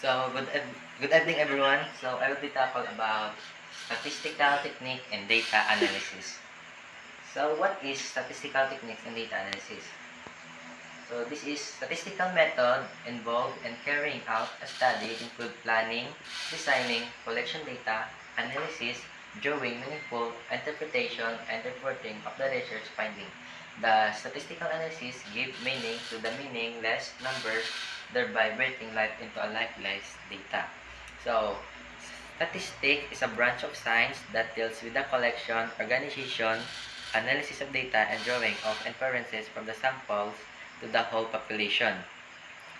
Good evening everyone. So I will be talking about statistical technique and data analysis. So what is statistical techniques and data analysis? So this is statistical method involved in carrying out a study include planning, designing, collection data, analysis, drawing meaningful interpretation, and reporting of the research finding. The statistical analysis give meaning to the meaningless numbers, thereby breathing life into a lifeless data. So, statistics is a branch of science that deals with the collection, organization, analysis of data, and drawing of inferences from the samples to the whole population.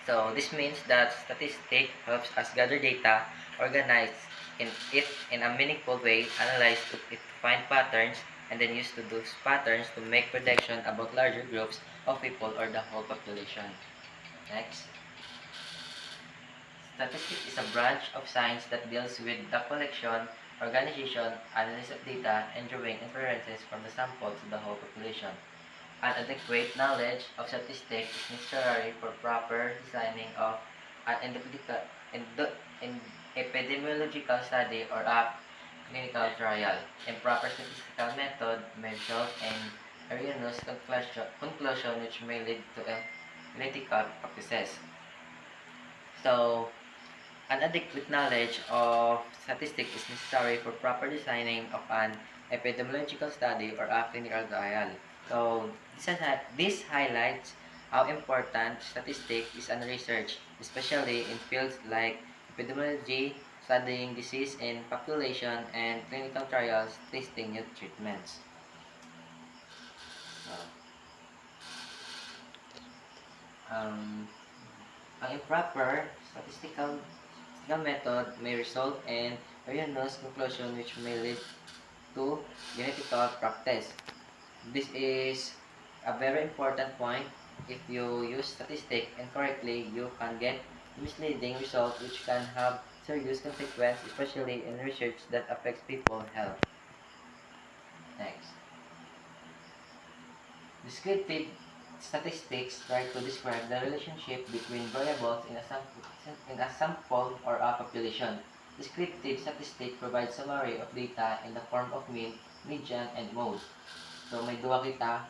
So this means that statistics helps us gather data, organize it in a meaningful way, analyze it to find patterns, and then use those patterns to make prediction about larger groups of people or the whole population. Next. Statistics is a branch of science that deals with the collection, organization, analysis of data, and drawing inferences from the sample to the whole population. An adequate knowledge of statistics is necessary for proper designing of an epidemiological study or a clinical trial. Improper statistical method may result in erroneous conclusion which may lead to political practices. So, an adequate knowledge of statistics is necessary for proper designing of an epidemiological study or a clinical trial. So, this highlights how important statistics is in research, especially in fields like epidemiology, studying disease in population, and clinical trials, testing new treatments. Um, ang improper statistical method may result in erroneous conclusion which may lead to unethical practice. This is a very important point. If you use statistics incorrectly, you can get misleading results which can have serious consequences, especially in research that affects people's health. Next. Descriptive statistics try to describe the relationship between variables in a sample or a population. Descriptive statistics provide summary of data in the form of mean, median, and mode. So may tatlo kita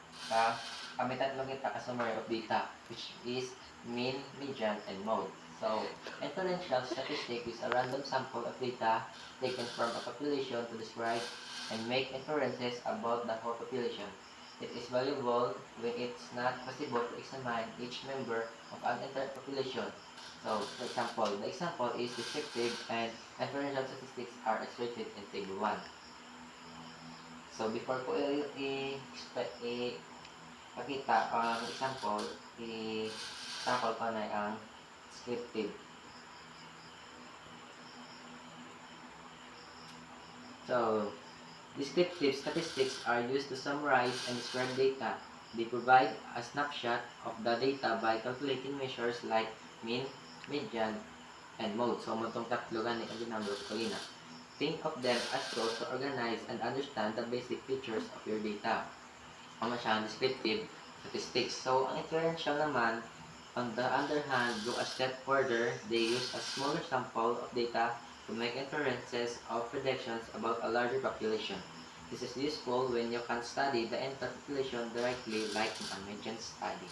ka summary of data, which is mean, median, and mode. So, inferential statistics is a random sample of data taken from a population to describe and make inferences about the whole population. It is valuable when it's not possible to examine each member of an entire population. So, for example, the example is descriptive and inferential statistics are illustrated in Table 1. So, before ko ipakita ang example, i-sample ko na ang descriptive. So, descriptive statistics are used to summarize and describe data. They provide a snapshot of the data by calculating measures like mean, median, and mode. So, itong tatlo gani ang ginamit ko kanina. Think of them as tools to organize and understand the basic features of your data. Ano siya, descriptive statistics. So, ang inferential naman, on the other hand, go a step further. They use a smaller sample of data to make inferences of predictions about a larger population. This is useful when you can study the entire population directly like in a median study.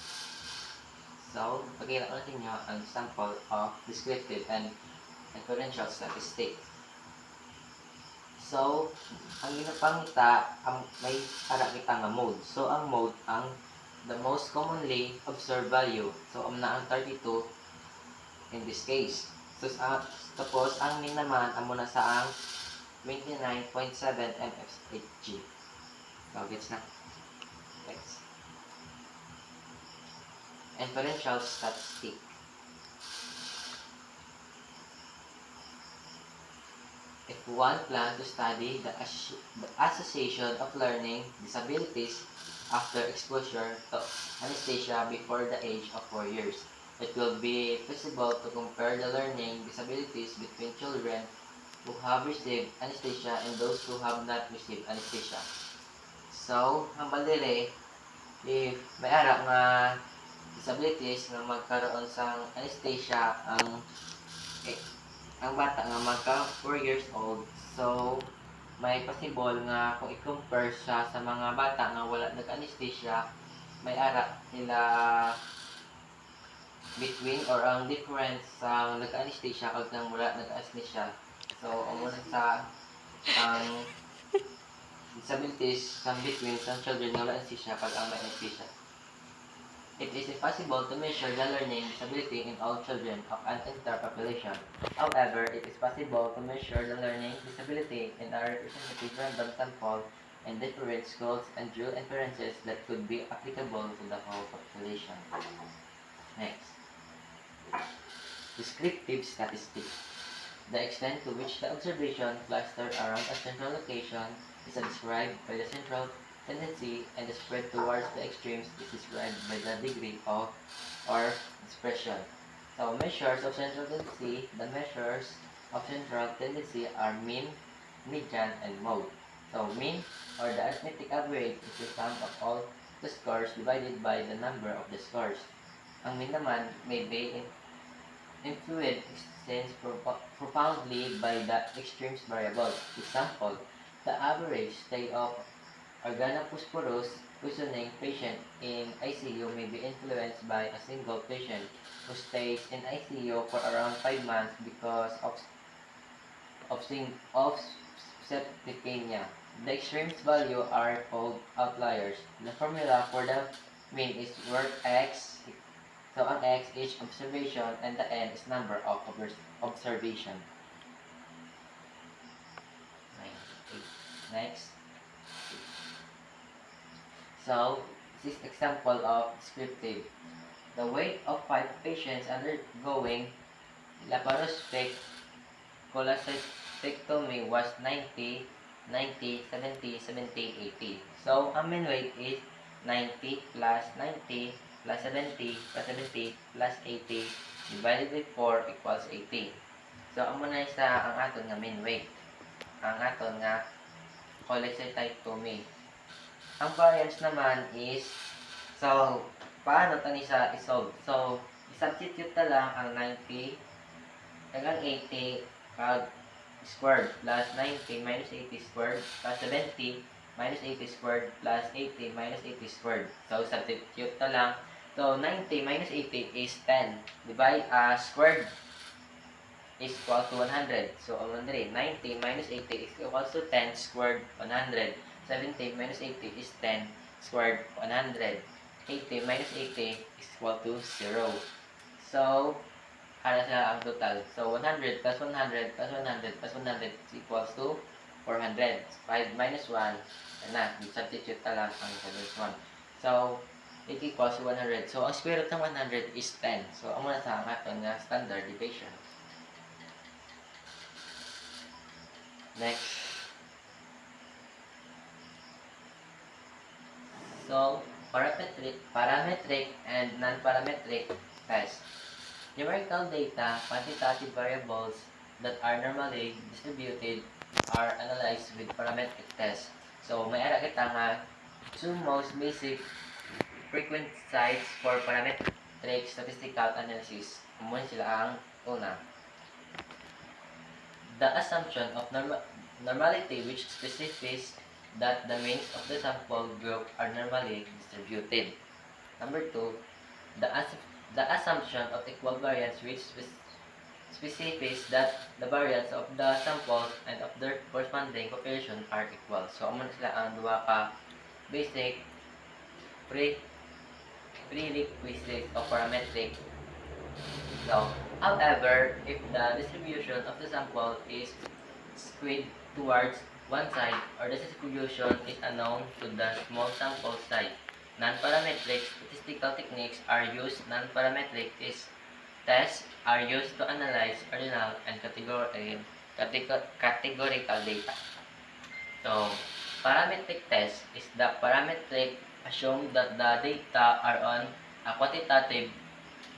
So, pagkita ko natin nyo ang sample of descriptive and inferential statistics. So, ang ginapangita, may para kita nga mode. So, ang mode, ang the most commonly observed value. So, na ang 32 in this case. So, tapos, ang mean naman, amo na sa ang 29.7 mFHg. So, gets na. Next. Inferential statistic. If one plans to study the association of learning disabilities after exposure to anesthesia before the age of 4 years, it will be feasible to compare the learning disabilities between children who have received anesthesia and those who have not received anesthesia. So, ang balire, if may ara nga disabilities na magkaroon sa anesthesia ang ang bata nga magka 4 years old. So, may possible nga kung i-compare siya sa mga bata nga wala nag-anesthesia, may ara nila between or ang difference sa nag-anesthesia kag nang wala nag-anesthesia. So, amo na sa ang disabilities sa between sa children nga wala anesthesia kag ang may anesthesia. It is impossible to measure the learning disability in all children of an entire population. However, it is possible to measure the learning disability in a representative random sample in different schools and draw inferences that could be applicable to the whole population. Next. Descriptive statistics. The extent to which the observation clustered around a central location is described by the central tendency, and the spread towards the extremes is described by the degree of or expression. So, measures of central tendency. The measures of central tendency are mean, median, and mode. So, mean or the arithmetic average is the sum of all the scores divided by the number of the scores. Ang mean naman may be influenced profoundly by the extremes variable. Example, the average stay of organophosphorus poisoning patient in ICU may be influenced by a single patient who stays in ICU for around 5 months because of septicemia. The extremes value are called outliers. The formula for the mean is work x. So, ang x is observation and the n is number of observation. Next. So, this is example of descriptive. The weight of 5 patients undergoing laparoscopic cholecystectomy was 90, 90, 70, 70, 80. So, ang mean weight is 90 plus 90 plus 70 plus 70 plus 80 divided by 4 equals 80. So, amo na sa ang aton nga mean weight. Ang aton nga cholecystectomy. Ang variance naman is, so, paano ito sa isolve? So, i-substitute na lang ang 90 hanggang 80 kag squared plus 90 minus 80 squared plus 70 minus 80 squared plus 80 minus 80 squared. So, substitute na lang. So, 90 minus 80 is 10. Divide squared is equal to 100. So, 90 minus 80 is equal to 10 squared 100. 70 minus 80 is 10 squared 100. 80 minus 80 is equal to 0. So, para sa ang total. So, 100 plus 100 plus 100 plus 100 is equals to 400. 5 minus 1, na, substitute na lang ang minus 1. So, it equals to 100. So, ang square root ng 100 is 10. So, ang muna sa aton nga standard deviation. Next. So, parametric and non-parametric test. Numerical data, quantitative variables that are normally distributed are analyzed with parametric test. So, may ara kita nga two most basic frequent sites for parametric statistical analysis. Muna sila ang una. The assumption of normality, which specifies that the means of the sample group are normally distributed. Number 2, the assumption of equal variance, which specifies that the variance of the samples and of their corresponding population are equal. So, amo sila ang duha ka basic prerequisite of parametric. So, however, if the distribution of the sample is skewed towards one side, or the distribution is unknown to the small sample size, non-parametric statistical techniques are used. Non-parametric tests are used to analyze ordinal and categorical data. So, parametric test is the parametric assume that the data are on a quantitative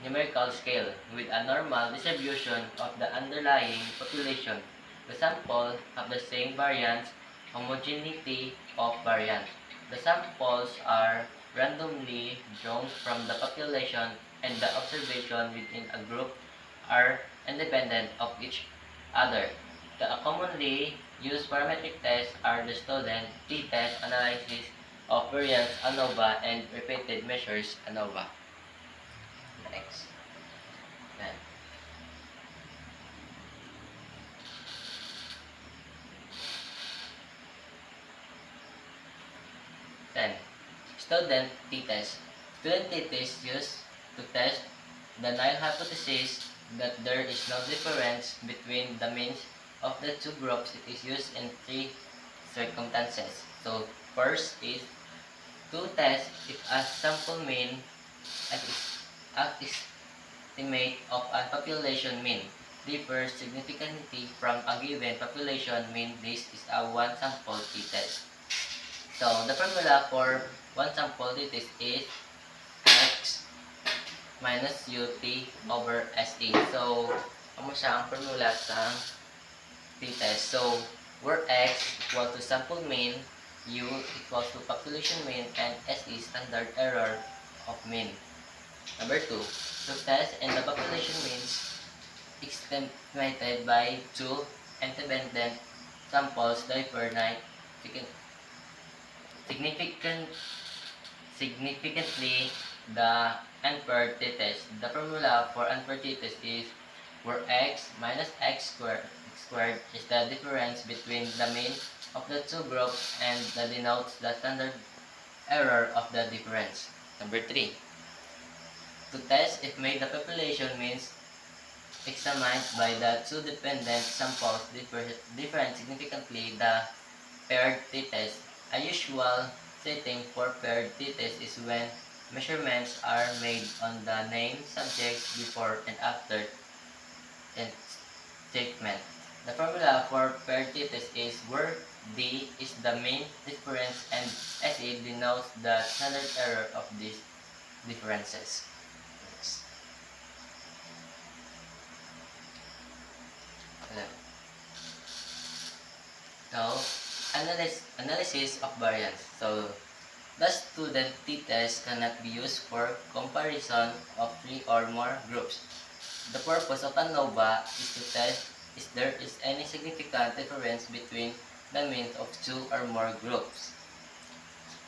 numerical scale with a normal distribution of the underlying population. The sample have the same variance, homogeneity of variance. The samples are randomly drawn from the population, and the observation within a group are independent of each other. The commonly used parametric tests are the student t-test analysis of variance ANOVA and repeated measures ANOVA. Next. Yan. Then, student t-test. Student t-test used to test the null hypothesis that there is no difference between the means of the two groups. It is used in three circumstances. So, first is to test if a sample mean at estimate of a population mean differs significantly from a given population mean. This is a one sample t-test. So, the formula for one sample t-test is x minus ut over SE. So, ano siya ang formula sa t-test? So, where x equal to sample mean, u equals to population mean, and SE standard error of mean. Number 2, to test and the population means estimated by two independent samples differ significantly the unpaired t-test. The formula for unpaired t-test is where x minus x squared is the difference between the mean of the two groups and that denotes the standard error of the difference. Number 3, to test if made the population means examined by the two dependent samples differ significantly the paired t-test. A usual setting for paired t-test is when measurements are made on the named subjects before and after treatment. The formula for paired t-test is where D is the mean difference and SE denotes the standard error of these differences. Next. Now, analysis of variance. So, the student t-test cannot be used for comparison of three or more groups. The purpose of ANOVA is to test if there is any significant difference between the means of two or more groups.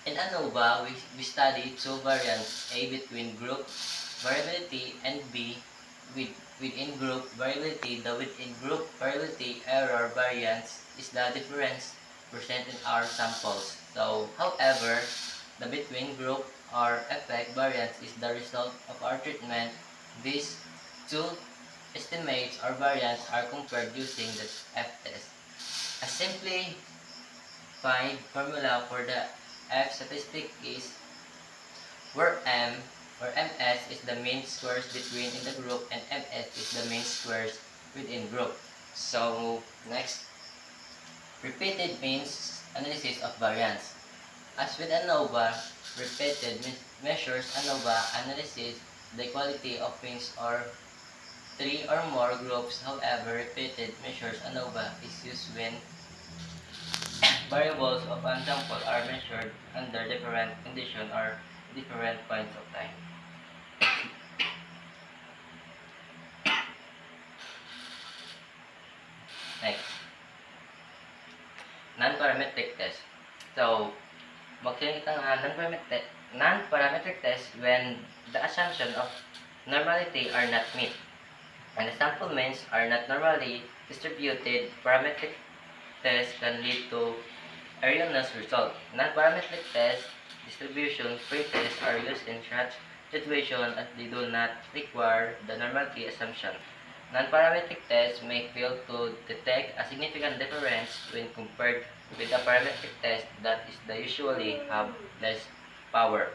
In ANOVA, we study two variants, A between group variability and B within group variability. The within group variability error variance is the difference present in our samples. So, however, the between group or effect variance is the result of our treatment. These two estimates or variance are compared using the F-test. A simplified formula for the F statistic is where MS is the mean squares between in the group and MS is the mean squares within group. So, next, repeated means analysis of variance. As with ANOVA, repeated measures ANOVA analysis the equality of means or three or more groups. However, repeated measures ANOVA is used when variables of an sample are measured under different conditions or different points of time. Next, non-parametric test. So, magsalita nga non-parametric test when the assumption of normality are not met and the sample means are not normally distributed. Parametric test can lead to erroneous result. Non-parametric test distribution pre-tests are used in such situations as they do not require the normality assumption. Non-parametric tests may fail to detect a significant difference when compared with a parametric test that is the usually have less power.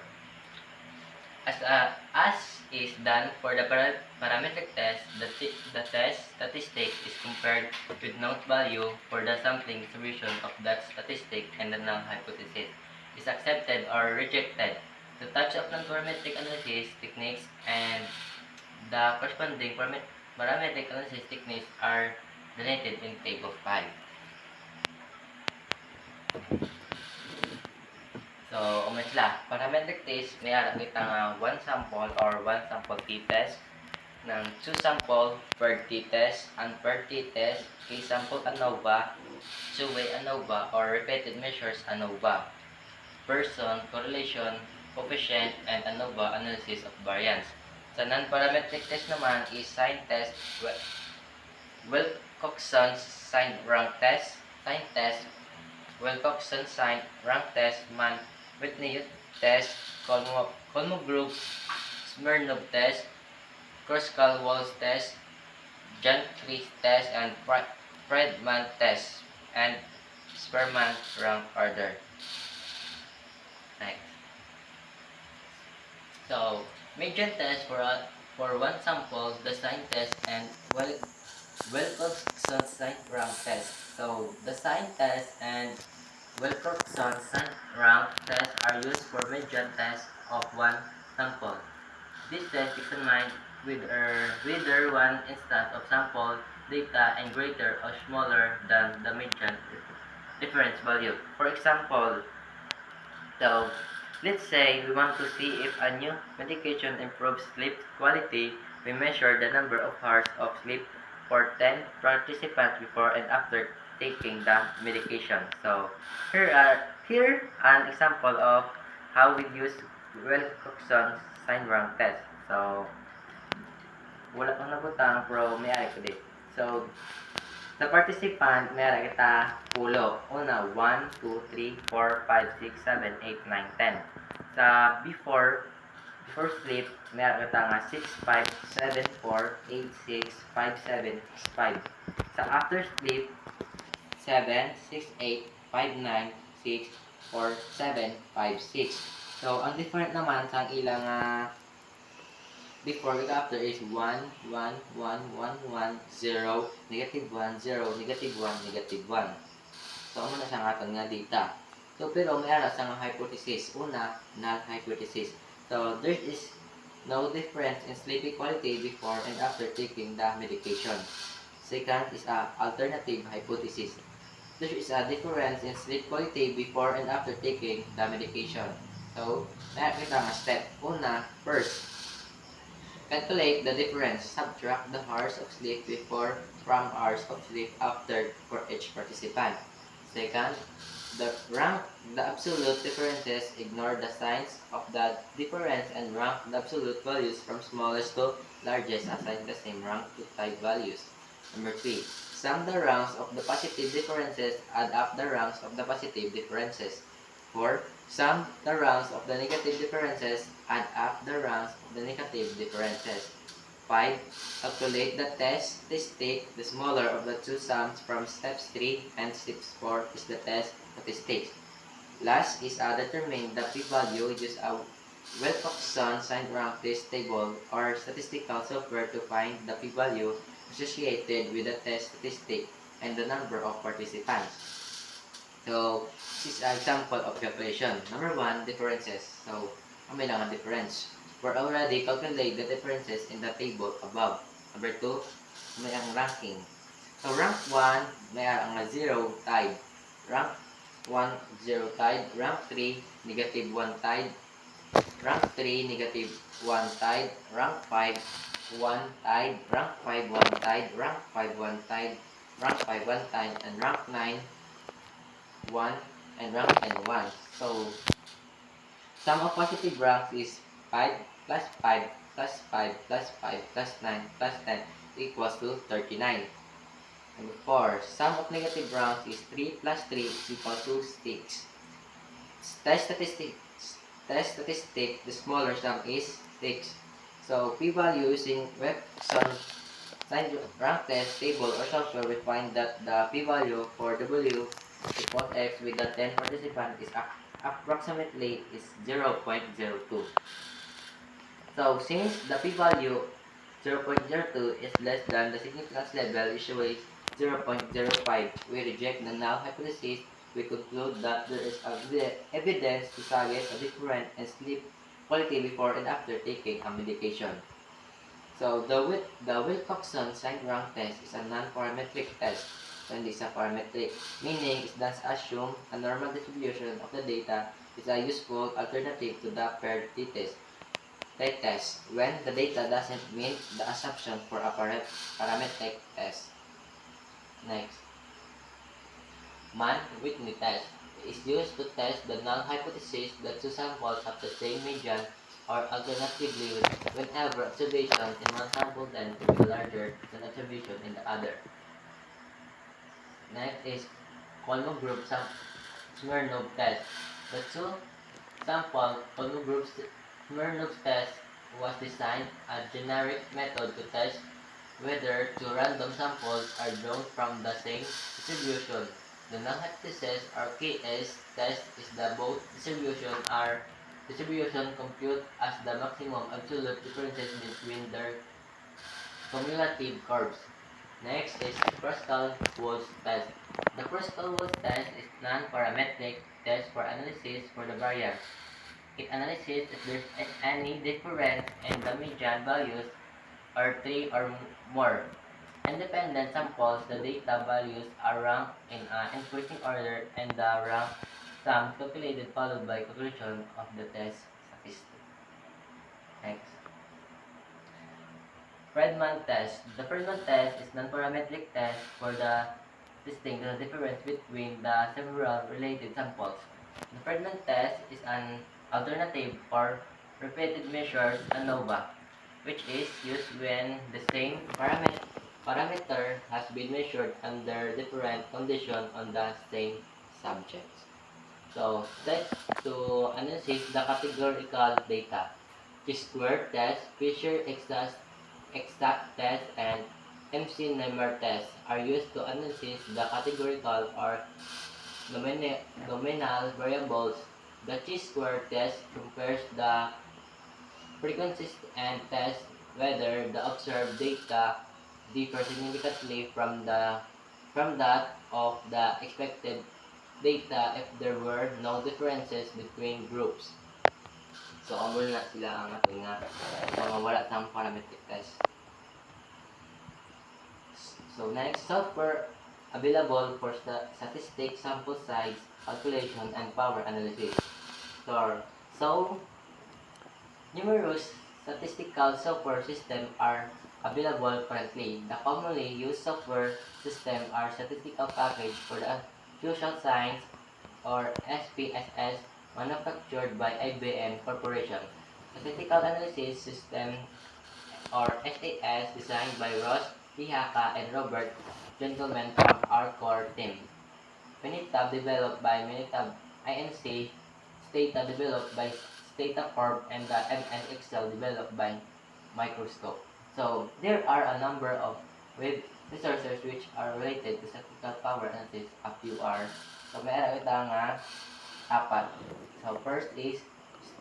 As is done for the parametric test, the test statistic is compared with note value for the sampling distribution of that statistic and the null hypothesis is accepted or rejected. The types of non-parametric analysis techniques and the corresponding parametric analysis techniques are delineated in Table 5. So, umisla, parametric test, may harap kita nga one sample or one sample t-test. ng 2 sample per t-test and per t-test, k-sample ANOVA, two-way ANOVA, or repeated measures ANOVA, person, correlation, coefficient, and ANOVA analysis of variance. Sa non-parametric test naman is sign test, Wilcoxon sign rank test, Wilcoxon sign rank test, Mann-Whitney test, Kolmogorov Smirnov test, Kruskal-Walsh test, John-Cleese test, and Friedman test, and Spearman rank order. Next. So, median test for one sample, the sign test, and Wilcoxon sign rank test. So, the sign test and Wilcoxon sign rank test are used for median test of one sample. This test examines whether one instance of sample data is greater or smaller than the median difference value. For example, so let's say we want to see if a new medication improves sleep quality. We measure the number of hours of sleep for 10 participants before and after taking the medication. So here an example of how we use Wilcoxon sign rank test. So wala kang nabutang pero may ari ko di. So the participant, meron kita pulo. Una, 1, 2, 3, 4, 5, 6, 7, 8, 9, 10. Sa before sleep, meron kita nga 6, 5, 7, 4, 8, 6, 5, 7, 5. Sa after sleep, 7, 6, 8, 5, 9, 6, 4, 7, 5, 6. So, ang different naman sa ilang before with after is 1, 1, 1, 1, 1, 0, negative 1, 0, negative 1, negative 1. So, ano na siya nga nga data. So, pero may aras ang hypothesis. Una, null hypothesis. So, there is no difference in sleep quality before and after taking the medication. Second is a alternative hypothesis. There is a difference in sleep quality before and after taking the medication. So, nakakita nga step. Una, first, calculate the difference. Subtract the hours of sleep before from hours of sleep after for each participant. Second, rank the absolute differences. Ignore the signs of the difference and rank the absolute values from smallest to largest. Assign the same rank to type values. Number 3. Sum the ranks of the positive differences. Add up the ranks of the positive differences. 4. Sum the ranks of the negative differences, add up the ranks of the negative differences. 5. Calculate the test statistic. The smaller of the two sums from steps 3 and steps 4 is the test statistic. Last is determine the p-value. Use a Wilcoxon sign rank test table or statistical software to find the p-value associated with the test statistic and the number of participants. So, this is an example of calculation. Number 1, differences. So, may lang ang difference. We're already calculate the differences in the table above. Number 2, may ang ranking. So, rank 1, may ang 0 tied. Rank 1, 0 tied. Rank 3, negative 1 tied. Rank 3, negative 1 tied. Rank 5, 1 tied. Rank 5, 1 tied. Rank 5, 1 tied. Rank 5, 1 tied. And rank 9, 1, and rank 10, 1. So, sum of positive ranks is 5 plus 5 plus 5 plus 5 plus 9 plus 10 equals to 39. Number 4. Sum of negative ranks is 3 plus 3 is equal to 6. Test statistic, the smaller sum is 6. So, p-value using Wilcoxon sign rank test table or software, we find that the p-value for W equals X with the 10 participants is approximately is 0.02. So, since the p-value 0.02 is less than the significance level, usually 0.05, we reject the null hypothesis. We conclude that there is evidence to suggest a difference in sleep quality before and after taking a medication. So, the Wilcoxon sign rank test is a non-parametric test. So, hindi sa parametric, meaning it does assume a normal distribution of the data is a useful alternative to the paired t-test. type test when the data doesn't meet the assumption for a parametric test. Next, Mann-Whitney test is used to test the null hypothesis that two samples have the same median, or alternatively, whenever observation in one sample tend to be larger than observation in the other. Next is Kolmogorov Smirnov test. The two sample Kolmogorov Smirnov test was designed a generic method to test whether two random samples are drawn from the same distribution. The null hypothesis or KS test is that both distribution compute as the maximum absolute differences between their cumulative curves. Next is Kruskal-Walsh test. The Kruskal-Walsh test is non-parametric test for analysis for the variance. It analyzes if there's any difference in the median values or three or more independent samples. The data values are ranked in increasing order, and the rank sum calculated followed by calculation of the test statistic. Next, Friedman test. The Friedman test is non-parametric test for the testing the difference between the several related samples. The Friedman test is an alternative for repeated measures ANOVA, which is used when the same parameter has been measured under different conditions on the same subjects. So, test to analyze the categorical data. Chi-square test, Fisher exact test, and MC-Nemer test are used to analyze the categorical or nominal variables. The chi-square test compares the frequencies and tests whether the observed data differ significantly from that of the expected data if there were no differences between groups. So, amo na sila ang ating mga wala tang parametric test. So, next, software available for statistics, sample size, calculation, and power analysis. So, numerous statistical software systems are available currently. The commonly used software systems are statistical package for the social science or SPSS manufactured by IBM Corporation. Statistical analysis system or SAS designed by Ross Pihaka and Robert Gentleman from our core team. Minitab developed by Minitab Inc. Stata developed by Stata and the MN Excel developed by Microscope. So, there are a number of web resources which are related to statistical power analysis. A few are. So, meron ito nga apat. So, first is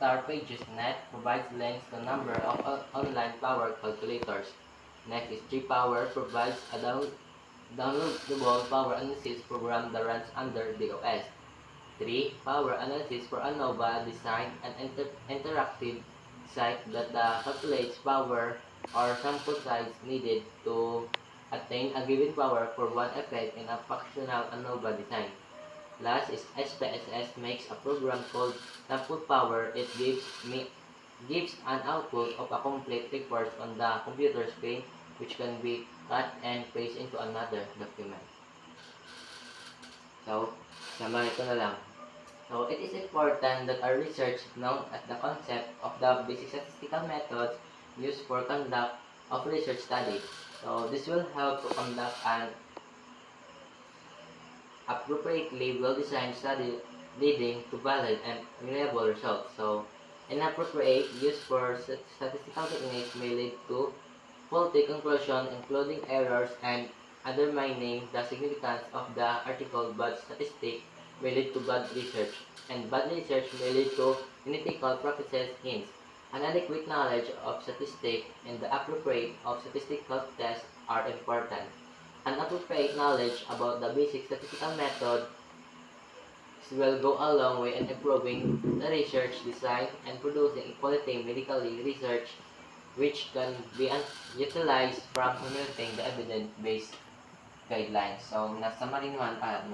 StarPages.net provides links to a number of online power calculators. Next is G-Power provides a downloadable power analysis program that runs under DOS. 3. Power analysis for ANOVA design an interactive site that calculates power or sample size needed to attain a given power for one effect in a functional ANOVA design. Last is SPSS makes a program called sample power. It gives an output of a complete report on the computer screen, which can be cut and paste into another document. So, sama ito na lang. So, it is important that our research known as the concept of the basic statistical methods used for conduct of research study. So, this will help to conduct an appropriately well-designed study leading to valid and reliable results. So, inappropriate use for statistical techniques may lead to faulty conclusion, including errors and undermining the significance of the article. Bad statistics may lead to bad research, and bad research may lead to unethical practices. Hence, an adequate knowledge of statistics and the appropriate of statistical tests are important. An appropriate knowledge about the basic statistical method will go a long way in improving the research design and producing quality medical research which can be utilized from formulating the evidence-based guidelines. So, nasa mali naman para